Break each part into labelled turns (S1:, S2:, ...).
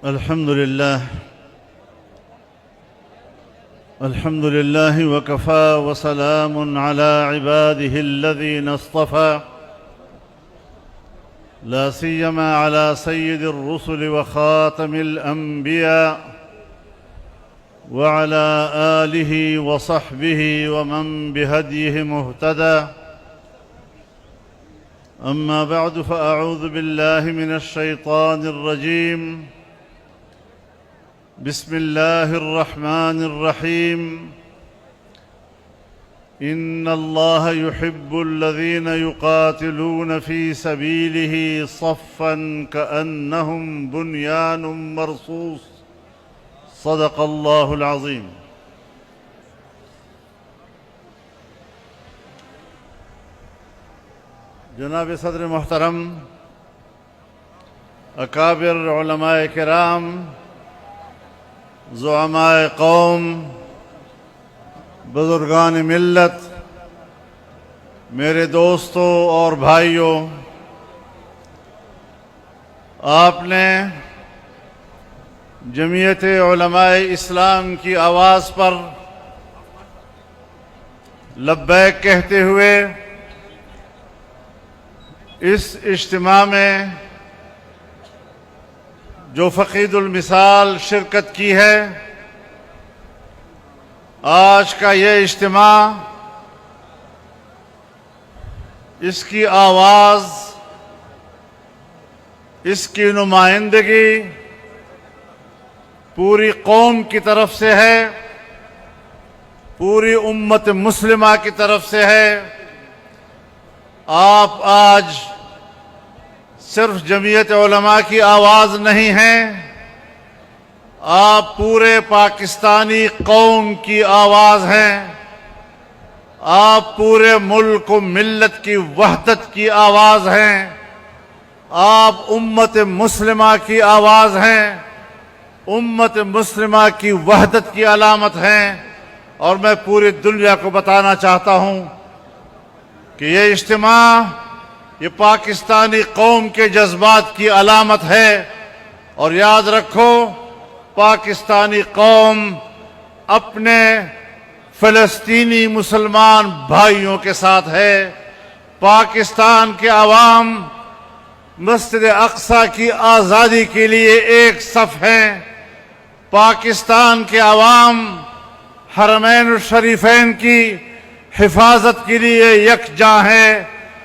S1: الحمد لله وكفى وسلام على عباده الذين اصطفى لا سيما على سيد الرسل وخاتم الأنبياء وعلى آله وصحبه ومن بهديه مهتدى. أما بعد فأعوذ بالله من الشيطان الرجيم. بسم الله الرحمن الرحيم. إن الله يحب الذين يقاتلون في سبيله صفا كأنهم بنيان مرصوص. صدق الله العظيم. جناب صدر محترم، اکابر علماء کرام، زعماء قوم، بزرگان ملت، میرے دوستوں اور بھائیوں، آپ نے جمعیت علماء اسلام کی آواز پر لبیک کہتے ہوئے اس اجتماع میں جو فقید المثال شرکت کی ہے، آج کا یہ اجتماع، اس کی آواز، اس کی نمائندگی پوری قوم کی طرف سے ہے، پوری امت مسلمہ کی طرف سے ہے۔ آپ آج صرف جمعیت علماء کی آواز نہیں ہیں، آپ پورے پاکستانی قوم کی آواز ہیں، آپ پورے ملک و ملت کی وحدت کی آواز ہیں، آپ امت مسلمہ کی آواز ہیں، امت مسلمہ کی وحدت کی علامت ہیں۔ اور میں پوری دنیا کو بتانا چاہتا ہوں کہ یہ اجتماع، یہ پاکستانی قوم کے جذبات کی علامت ہے۔ اور یاد رکھو، پاکستانی قوم اپنے فلسطینی مسلمان بھائیوں کے ساتھ ہے۔ پاکستان کے عوام مسجد اقصی کی آزادی کے لیے ایک صف ہیں۔ پاکستان کے عوام حرمین الشریفین کی حفاظت کے لیے یکجا ہیں،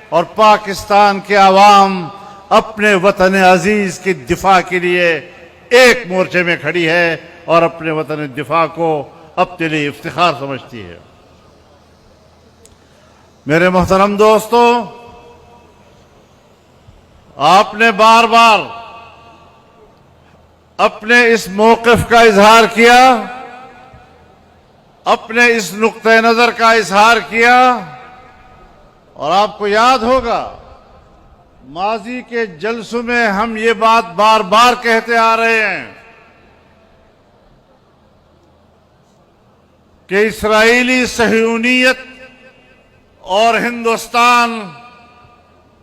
S1: اور پاکستان کے عوام اپنے وطن عزیز کی دفاع کے لیے ایک مورچے میں کھڑی ہے اور اپنے وطن دفاع کو اپنے لیے افتخار سمجھتی ہے۔ میرے محترم دوستو، آپ نے بار بار اپنے اس موقف کا اظہار کیا، اپنے اس نقطہ نظر کا اظہار کیا، اور آپ کو یاد ہوگا ماضی کے جلسوں میں ہم یہ بات بار بار کہتے آ رہے ہیں کہ اسرائیلی صہیونیت اور ہندوستان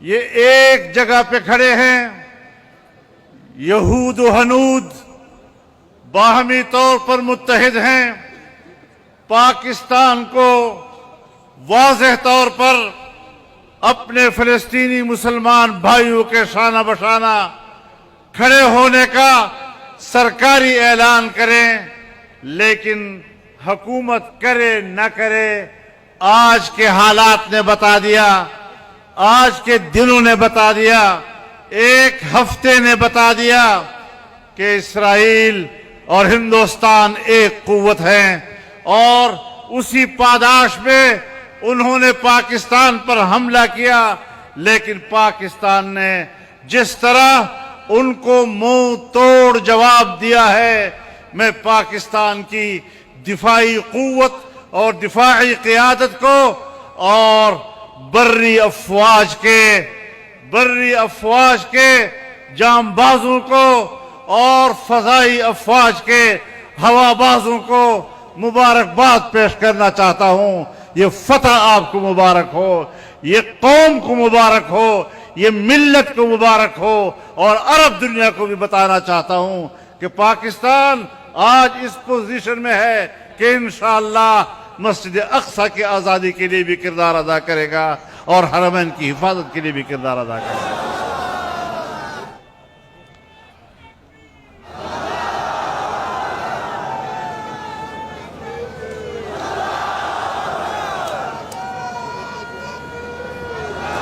S1: یہ ایک جگہ پہ کھڑے ہیں۔ یہود و ہنود باہمی طور پر متحد ہیں۔ پاکستان کو واضح طور پر اپنے فلسطینی مسلمان بھائیوں کے شانہ بشانہ کھڑے ہونے کا سرکاری اعلان کریں، لیکن حکومت کرے نہ کرے، آج کے حالات نے بتا دیا، آج کے دنوں نے بتا دیا، ایک ہفتے نے بتا دیا کہ اسرائیل اور ہندوستان ایک قوت ہیں، اور اسی پاداش میں انہوں نے پاکستان پر حملہ کیا۔ لیکن پاکستان نے جس طرح ان کو منہ توڑ جواب دیا ہے، میں پاکستان کی دفاعی قوت اور دفاعی قیادت کو اور بری افواج کے جانبازوں کو اور فضائی افواج کے ہوابازوں کو مبارکباد پیش کرنا چاہتا ہوں۔ یہ فتح آپ کو مبارک ہو، یہ قوم کو مبارک ہو، یہ ملت کو مبارک ہو، اور عرب دنیا کو بھی بتانا چاہتا ہوں کہ پاکستان آج اس پوزیشن میں ہے کہ انشاءاللہ مسجد اقصی کی آزادی کے لیے بھی کردار ادا کرے گا اور حرمین کی حفاظت کے لیے بھی کردار ادا کرے گا۔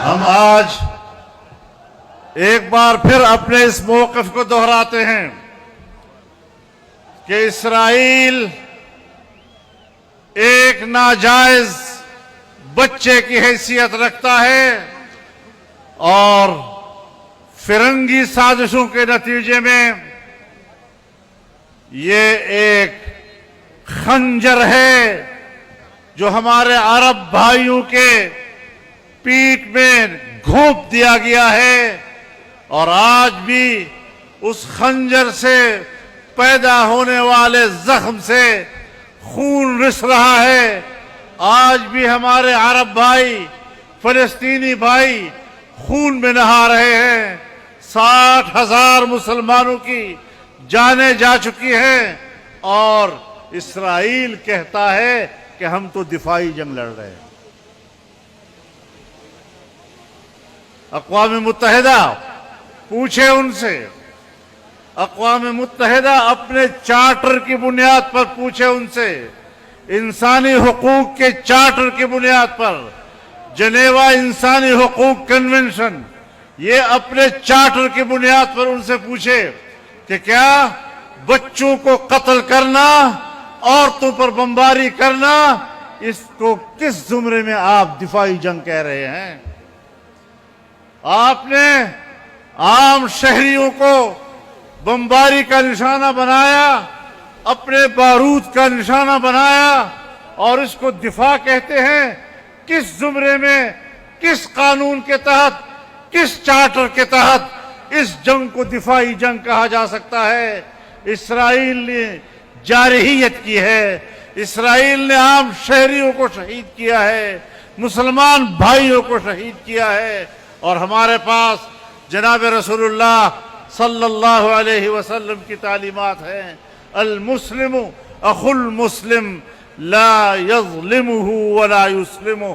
S1: ہم آج ایک بار پھر اپنے اس موقف کو دہراتے ہیں کہ اسرائیل ایک ناجائز بچے کی حیثیت رکھتا ہے اور فرنگی سازشوں کے نتیجے میں یہ ایک خنجر ہے جو ہمارے عرب بھائیوں کے پیٹھ میں گھونپ دیا گیا ہے، اور آج بھی اس خنجر سے پیدا ہونے والے زخم سے خون رس رہا ہے۔ آج بھی ہمارے عرب بھائی، فلسطینی بھائی خون میں نہا رہے ہیں۔ 60,000 مسلمانوں کی جانیں جا چکی ہیں، اور اسرائیل کہتا ہے کہ ہم تو دفاعی جنگ لڑ رہے ہیں۔ اقوام متحدہ پوچھے ان سے، اقوام متحدہ اپنے چارٹر کی بنیاد پر پوچھے ان سے، انسانی حقوق کے چارٹر کی بنیاد پر، جنیوا انسانی حقوق کنونشن، یہ اپنے چارٹر کی بنیاد پر ان سے پوچھے کہ کیا بچوں کو قتل کرنا، عورتوں پر بمباری کرنا، اس کو کس زمرے میں آپ دفاعی جنگ کہہ رہے ہیں؟ آپ نے عام شہریوں کو بمباری کا نشانہ بنایا، اپنے بارود کا نشانہ بنایا، اور اس کو دفاع کہتے ہیں۔ کس زمرے میں، کس قانون کے تحت، کس چارٹر کے تحت اس جنگ کو دفاعی جنگ کہا جا سکتا ہے؟ اسرائیل نے جارحیت کی ہے، اسرائیل نے عام شہریوں کو شہید کیا ہے، مسلمان بھائیوں کو شہید کیا ہے، اور ہمارے پاس جناب رسول اللہ صلی اللہ علیہ وسلم کی تعلیمات ہیں، المسلم اخو المسلم لا یظلمہ ولا یسلمہ۔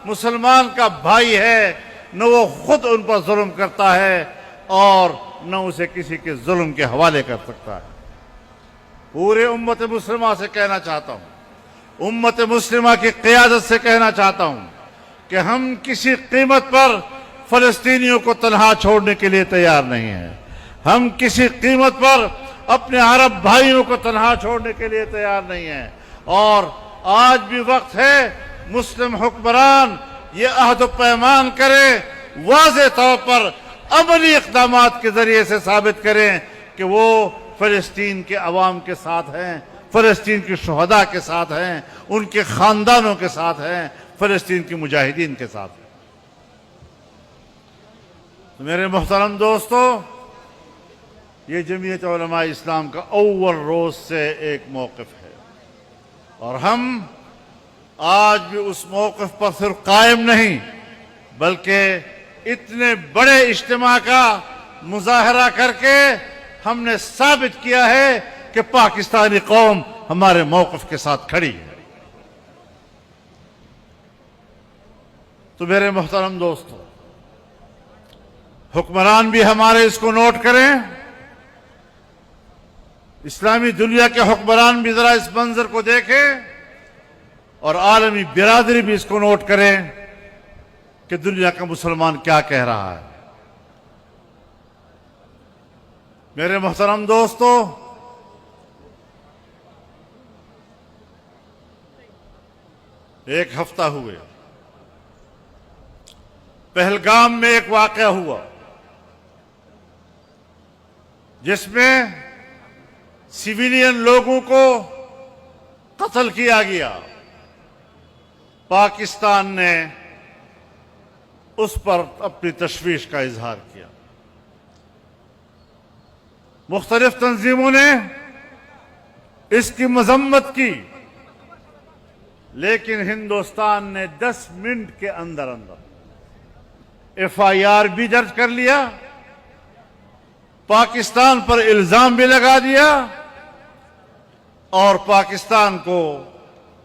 S1: مسلمان کا بھائی ہے، نہ وہ خود ان پر ظلم کرتا ہے اور نہ اسے کسی کے ظلم کے حوالے کر سکتا ہے۔ پورے امت مسلمہ سے کہنا چاہتا ہوں، امت مسلمہ کی قیادت سے کہنا چاہتا ہوں کہ ہم کسی قیمت پر فلسطینیوں کو تنہا چھوڑنے کے لیے تیار نہیں ہیں، ہم کسی قیمت پر اپنے عرب بھائیوں کو تنہا چھوڑنے کے لیے تیار نہیں ہیں، اور آج بھی وقت ہے مسلم حکمران یہ عہد و پیمان کریں، واضح طور پر عملی اقدامات کے ذریعے سے ثابت کریں کہ وہ فلسطین کے عوام کے ساتھ ہیں، فلسطین کے شہداء کے ساتھ ہیں، ان کے خاندانوں کے ساتھ ہیں، فلسطین کے مجاہدین کے ساتھ ہیں۔ تو میرے محترم دوستو، یہ جمعیت علماء اسلام کا اول روز سے ایک موقف ہے، اور ہم آج بھی اس موقف پر صرف قائم نہیں بلکہ اتنے بڑے اجتماع کا مظاہرہ کر کے ہم نے ثابت کیا ہے کہ پاکستانی قوم ہمارے موقف کے ساتھ کھڑی ہے۔ تو میرے محترم دوستو، حکمران بھی ہمارے اس کو نوٹ کریں، اسلامی دنیا کے حکمران بھی ذرا اس منظر کو دیکھیں، اور عالمی برادری بھی اس کو نوٹ کریں کہ دنیا کا مسلمان کیا کہہ رہا ہے۔ میرے محترم دوستو، ایک ہفتہ ہوئے پہلگام میں ایک واقعہ ہوا جس میں سویلین لوگوں کو قتل کیا گیا۔ پاکستان نے اس پر اپنی تشویش کا اظہار کیا، مختلف تنظیموں نے اس کی مذمت کی، لیکن ہندوستان نے 10 منٹ کے اندر FIR بھی درج کر لیا، پاکستان پر الزام بھی لگا دیا اور پاکستان کو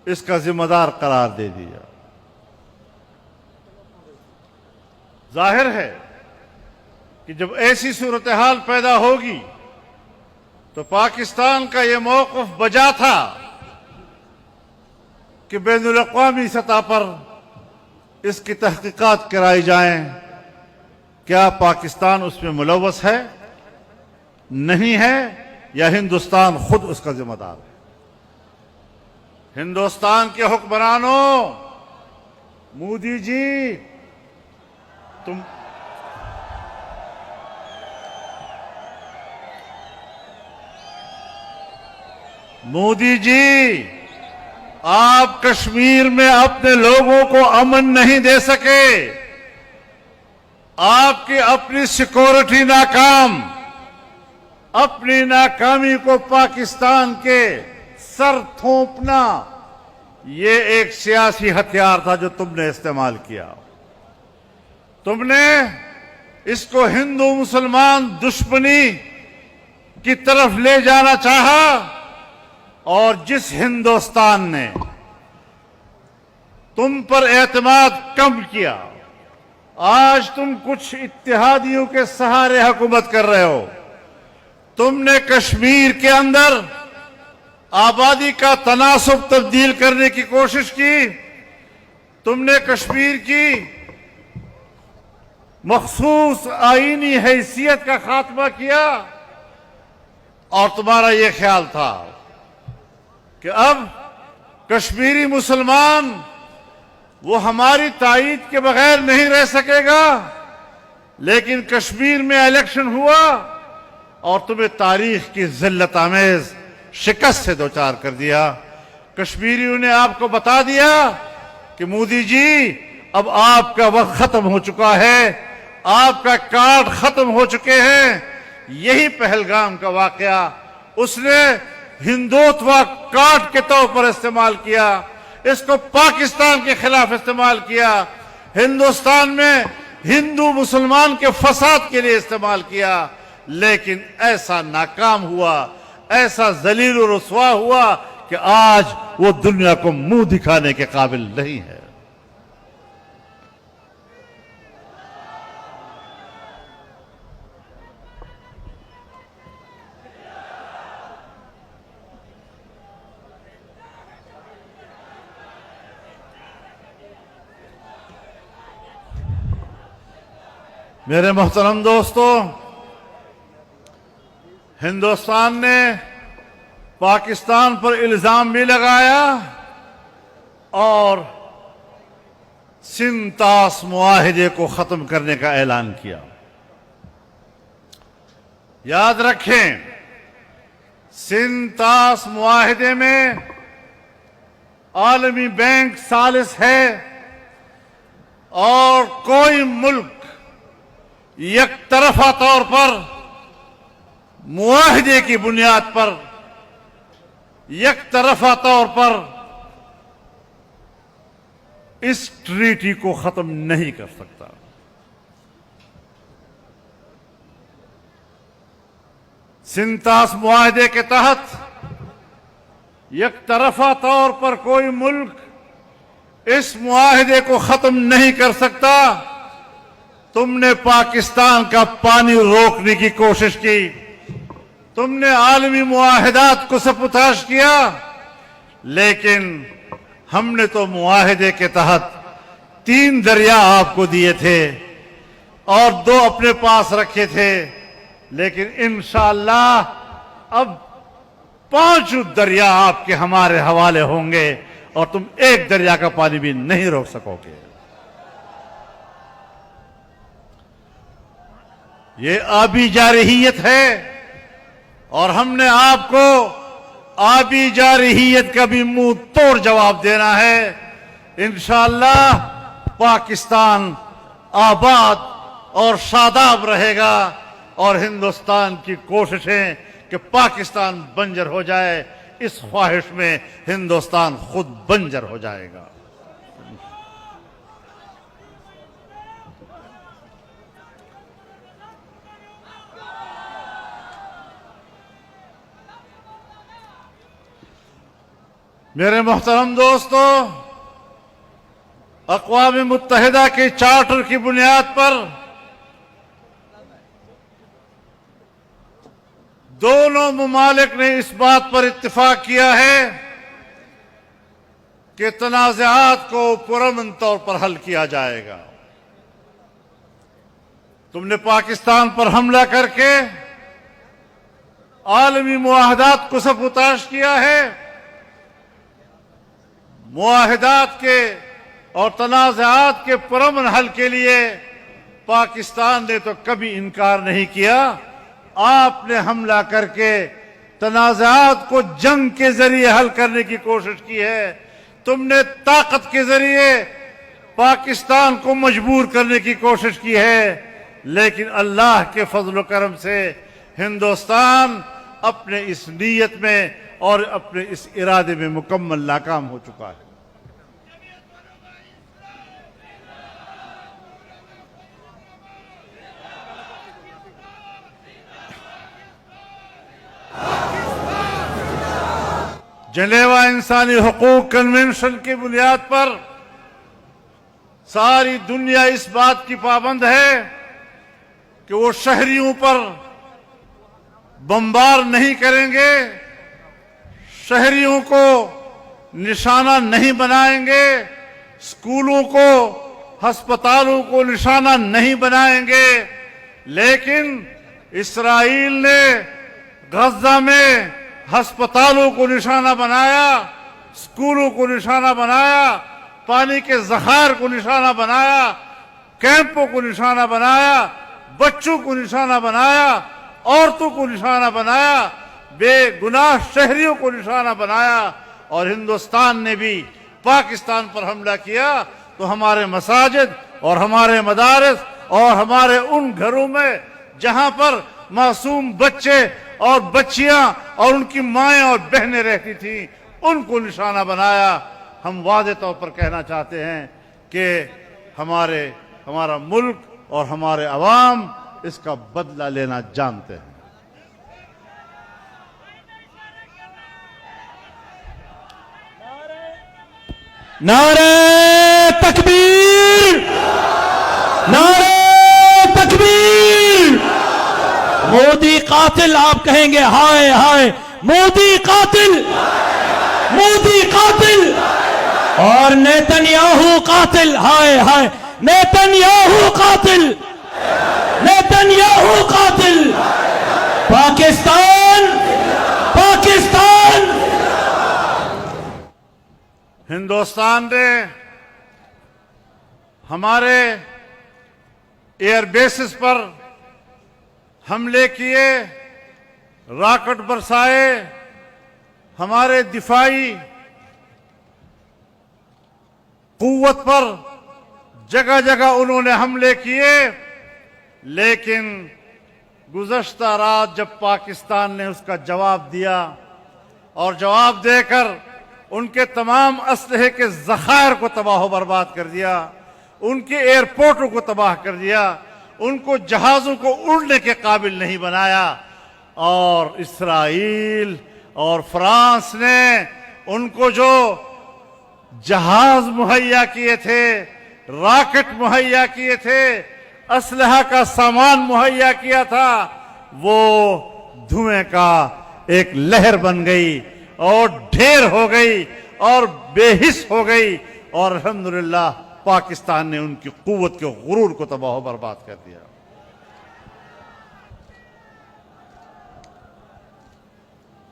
S1: اس کا ذمہ دار قرار دے دیا۔ ظاہر ہے کہ جب ایسی صورتحال پیدا ہوگی تو پاکستان کا یہ موقف بجا تھا کہ بین الاقوامی سطح پر اس کی تحقیقات کرائی جائیں، کیا پاکستان اس میں ملوث ہے، نہیں ہے، یا ہندوستان خود اس کا ذمہ دار ہے۔ ہندوستان کے حکمرانوں، مودی جی، مودی جی، آپ کشمیر میں اپنے لوگوں کو امن نہیں دے سکے، آپ کی اپنی سیکورٹی ناکام، اپنی ناکامی کو پاکستان کے سر تھوپنا، یہ ایک سیاسی ہتھیار تھا جو تم نے استعمال کیا۔ تم نے اس کو ہندو مسلمان دشمنی کی طرف لے جانا چاہا، اور جس ہندوستان نے تم پر اعتماد کم کیا، آج تم کچھ اتحادیوں کے سہارے حکومت کر رہے ہو۔ تم نے کشمیر کے اندر آبادی کا تناسب تبدیل کرنے کی کوشش کی، تم نے کشمیر کی مخصوص آئینی حیثیت کا خاتمہ کیا، اور تمہارا یہ خیال تھا کہ اب کشمیری مسلمان وہ ہماری تائید کے بغیر نہیں رہ سکے گا۔ لیکن کشمیر میں الیکشن ہوا اور تمہیں تاریخ کی ذلت آمیز شکست سے دوچار کر دیا۔ کشمیریوں نے آپ کو بتا دیا کہ مودی جی، اب آپ کا وقت ختم ہو چکا ہے، آپ کا کارڈ ختم ہو چکے ہیں۔ یہی پہلگام کا واقعہ اس نے ہندوتوا کارڈ کے طور پر استعمال کیا، اس کو پاکستان کے خلاف استعمال کیا، ہندوستان میں ہندو مسلمان کے فساد کے لیے استعمال کیا، لیکن ایسا ناکام ہوا، ایسا ذلیل و رسوا ہوا کہ آج وہ دنیا کو منہ دکھانے کے قابل نہیں ہے۔ میرے محترم دوستو، ہندوستان نے پاکستان پر الزام بھی لگایا اور سنتاس معاہدے کو ختم کرنے کا اعلان کیا۔ یاد رکھیں، سنتاس معاہدے میں عالمی بینک ثالث ہے اور کوئی ملک یک طرفہ طور پر معاہدے کی بنیاد پر یک طرفہ طور پر اس ٹریٹی کو ختم نہیں کر سکتا۔ سنتاس معاہدے کے تحت یک طرفہ طور پر کوئی ملک اس معاہدے کو ختم نہیں کر سکتا۔ تم نے پاکستان کا پانی روکنے کی کوشش کی، تم نے عالمی معاہدات کو سپتاش کیا، لیکن ہم نے تو معاہدے کے تحت 3 دریا آپ کو دیے تھے اور 2 اپنے پاس رکھے تھے، لیکن انشاءاللہ اب 5 دریا آپ کے ہمارے حوالے ہوں گے اور تم 1 دریا کا پانی بھی نہیں روک سکو گے۔ یہ آبی جارحیت ہے اور ہم نے آپ کو آبی جارحیت کا بھی منہ توڑ جواب دینا ہے۔ انشاءاللہ پاکستان آباد اور شاداب رہے گا، اور ہندوستان کی کوششیں کہ پاکستان بنجر ہو جائے، اس خواہش میں ہندوستان خود بنجر ہو جائے گا۔ میرے محترم دوستو، اقوام متحدہ کے چارٹر کی بنیاد پر دونوں ممالک نے اس بات پر اتفاق کیا ہے کہ تنازعات کو پرامن طور پر حل کیا جائے گا۔ تم نے پاکستان پر حملہ کر کے عالمی معاہدات کو سبوتاش کیا ہے۔ معاہدات کے اور تنازعات کے پرامن حل کے لیے پاکستان نے تو کبھی انکار نہیں کیا۔ آپ نے حملہ کر کے تنازعات کو جنگ کے ذریعے حل کرنے کی کوشش کی ہے۔ تم نے طاقت کے ذریعے پاکستان کو مجبور کرنے کی کوشش کی ہے، لیکن اللہ کے فضل و کرم سے ہندوستان اپنے اس نیت میں اور اپنے اس ارادے میں مکمل ناکام ہو چکا ہے۔ جنیوا انسانی حقوق کنونشن کی بنیاد پر ساری دنیا اس بات کی پابند ہے کہ وہ شہریوں پر بمبار نہیں کریں گے، شہریوں کو نشانہ نہیں بنائیں گے، اسکولوں کو، ہسپتالوں کو نشانہ نہیں بنائیں گے۔ لیکن اسرائیل نے غزہ میں ہسپتالوں کو نشانہ بنایا، اسکولوں کو نشانہ بنایا، پانی کے ذخائر کو نشانہ بنایا، کیمپوں کو نشانہ بنایا، بچوں کو نشانہ بنایا، عورتوں کو نشانہ بنایا، بے گناہ شہریوں کو نشانہ بنایا۔ اور ہندوستان نے بھی پاکستان پر حملہ کیا تو ہمارے مساجد اور ہمارے مدارس اور ہمارے ان گھروں میں جہاں پر معصوم بچے اور بچیاں اور ان کی مائیں اور بہنیں رہتی تھیں، ان کو نشانہ بنایا۔ ہم واضح طور پر کہنا چاہتے ہیں کہ ہمارا ملک اور ہمارے عوام اس کا بدلہ لینا جانتے ہیں۔
S2: نعرہ تکبیر! نعرہ تکبیر! مودی قاتل آپ کہیں گے، ہائے ہائے مودی قاتل، مودی قاتل، اور نیتنیاہو قاتل، ہائے ہائے نیتنیاہو قاتل، نیتنیاہو قاتل۔ پاکستان، پاکستان!
S1: ہندوستان نے ہمارے ایئر بیسز پر حملے کیے، راکٹ برسائے، ہمارے دفاعی قوت پر جگہ جگہ انہوں نے حملے کیے۔ لیکن گزشتہ رات جب پاکستان نے اس کا جواب دیا اور جواب دے کر ان کے تمام اسلحے کے ذخائر کو تباہ و برباد کر دیا، ان کے ایئرپورٹوں کو تباہ کر دیا، ان کو جہازوں کو اڑنے کے قابل نہیں بنایا، اور اسرائیل اور فرانس نے ان کو جو جہاز مہیا کیے تھے، راکٹ مہیا کیے تھے، اسلحہ کا سامان مہیا کیا تھا، وہ دھوئیں کا ایک لہر بن گئی اور ڈھیر ہو گئی اور بے حس ہو گئی، اور الحمدللہ پاکستان نے ان کی قوت کے غرور کو تباہ و برباد کر دیا۔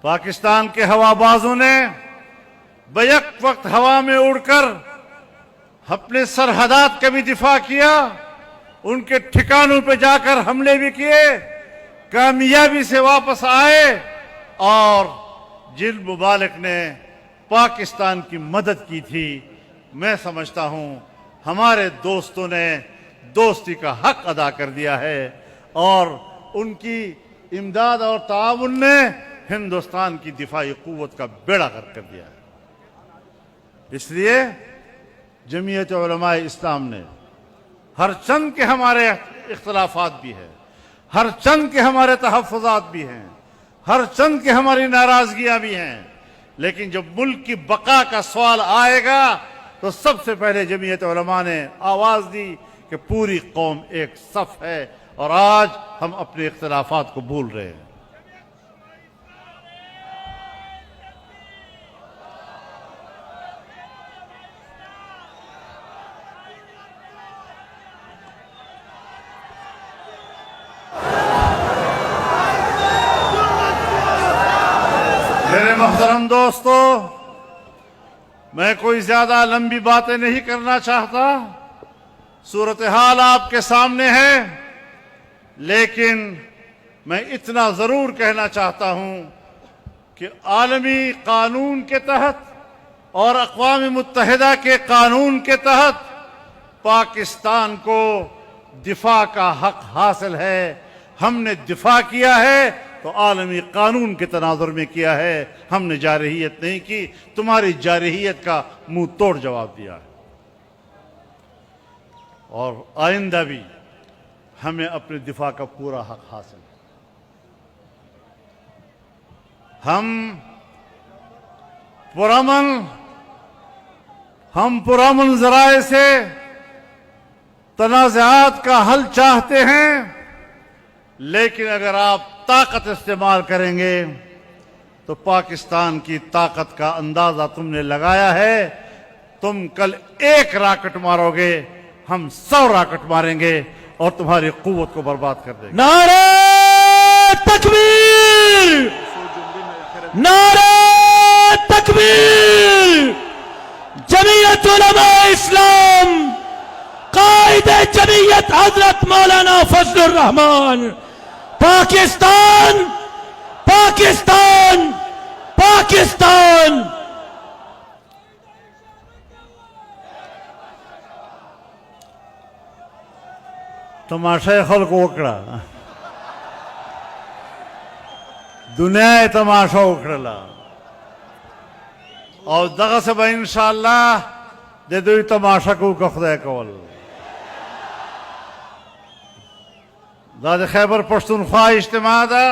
S1: پاکستان کے ہوا بازوں نے بیک وقت ہوا میں اڑ کر اپنے سرحدات کا بھی دفاع کیا، ان کے ٹھکانوں پہ جا کر حملے بھی کیے، کامیابی سے واپس آئے، اور جن ممالک نے پاکستان کی مدد کی تھی، میں سمجھتا ہوں ہمارے دوستوں نے دوستی کا حق ادا کر دیا ہے، اور ان کی امداد اور تعاون نے ہندوستان کی دفاعی قوت کا بیڑا غرق کر دیا ہے۔ اس لیے جمعیت علماء اسلام نے ہر چند کے ہمارے اختلافات بھی ہیں، ہر چند کے ہمارے تحفظات بھی ہیں، ہر چند کے ہماری ناراضگیاں بھی ہیں، لیکن جب ملک کی بقا کا سوال آئے گا تو سب سے پہلے جمعیت علماء نے آواز دی کہ پوری قوم ایک صف ہے، اور آج ہم اپنے اختلافات کو بھول رہے ہیں۔ میرے محترم دوستو، میں کوئی زیادہ لمبی باتیں نہیں کرنا چاہتا، صورتحال آپ کے سامنے ہے، لیکن میں اتنا ضرور کہنا چاہتا ہوں کہ عالمی قانون کے تحت اور اقوام متحدہ کے قانون کے تحت پاکستان کو دفاع کا حق حاصل ہے۔ ہم نے دفاع کیا ہے تو عالمی قانون کے تناظر میں کیا ہے، ہم نے جارحیت نہیں کی، تمہاری جارحیت کا منہ توڑ جواب دیا ہے، اور آئندہ بھی ہمیں اپنے دفاع کا پورا حق حاصل ہے۔ ہم پرامن ذرائع سے تنازعات کا حل چاہتے ہیں، لیکن اگر آپ طاقت استعمال کریں گے تو پاکستان کی طاقت کا اندازہ تم نے لگایا ہے۔ تم کل ایک راکٹ مارو گے، ہم 100 راکٹ ماریں گے اور تمہاری قوت کو برباد کر دیں گے۔
S2: نعرہ تکبیر! نعرہ تکبیر! جمعیت علماء اسلام، قائد جمعیت حضرت مولانا فضل الرحمان، پاکستان پاکستان پاکستان!
S1: تماشا خلق وکړه، دنیا تماشا وکړه، او دغه څه به ان شاء الله د دوی تماشا کو که خدای کول. دا د خیبر پښتونخوا اجتماع ده،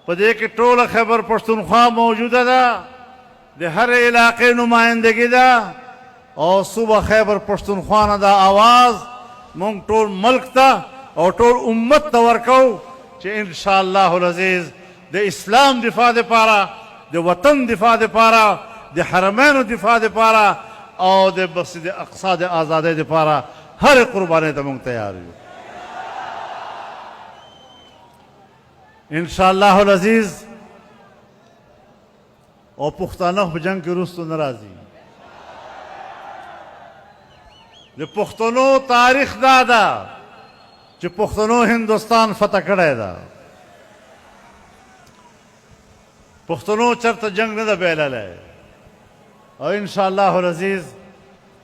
S1: په دې کې ټوله خیبر پښتونخوا موجوده ده، د هر علاقې نمائندګي ده، او صوبه خیبر پښتونخوا نه دا آواز مونږ ټول ملک ته او ټول امت ته ورکو چې ان شاء الله العزیز د اسلام دفاع دپاره، د وطن دفاع دپاره، د حرمینو دفاع دپاره او د مسجد اقصی د آزادۍ دپاره هر قربانۍ ته مونږ تیار یو ان شاء الله العزیز. او پښتانه په جنگ کې وروستو نه راځي. د پښتنو تاریخ دا ده چې پښتنو هندوستان فتح کړی ده، پښتنو چرته جنگ نه ده بایللی، او ان شاء الله العزیز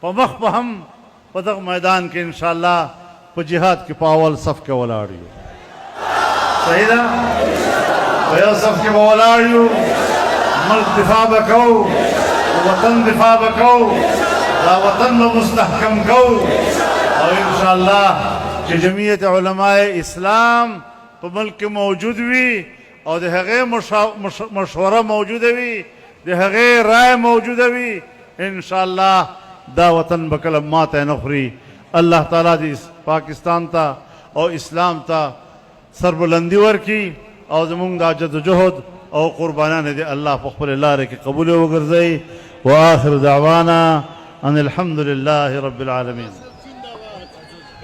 S1: په مخ به هم په دغه میدان کې ان شاء الله په جهاد کې په اول صف کې ولاړ یو. صحیح ده؟ په یو صف کې به ولاړ یو، ملک دفاع به کوو، وطن دفاع به کوو، دا وطن به مستحکم کوو، او ان شاء الله چې جمعیت علماء اسلام په ملک کې موجود وي او د هغې مشوره موجوده وي، د هغې رائے موجوده وي، ان شاء الله دا وطن به کله ماته نه خوري. الله تعالی دې پاکستان ته او اسلام ته سربلندي ورکړي، او زمونږ دا جدوجهد او قربانیان دې الله په خپلې لارې کې قبول وګرځوي. وآخر دعوانا ان الحمد لله رب العالمين.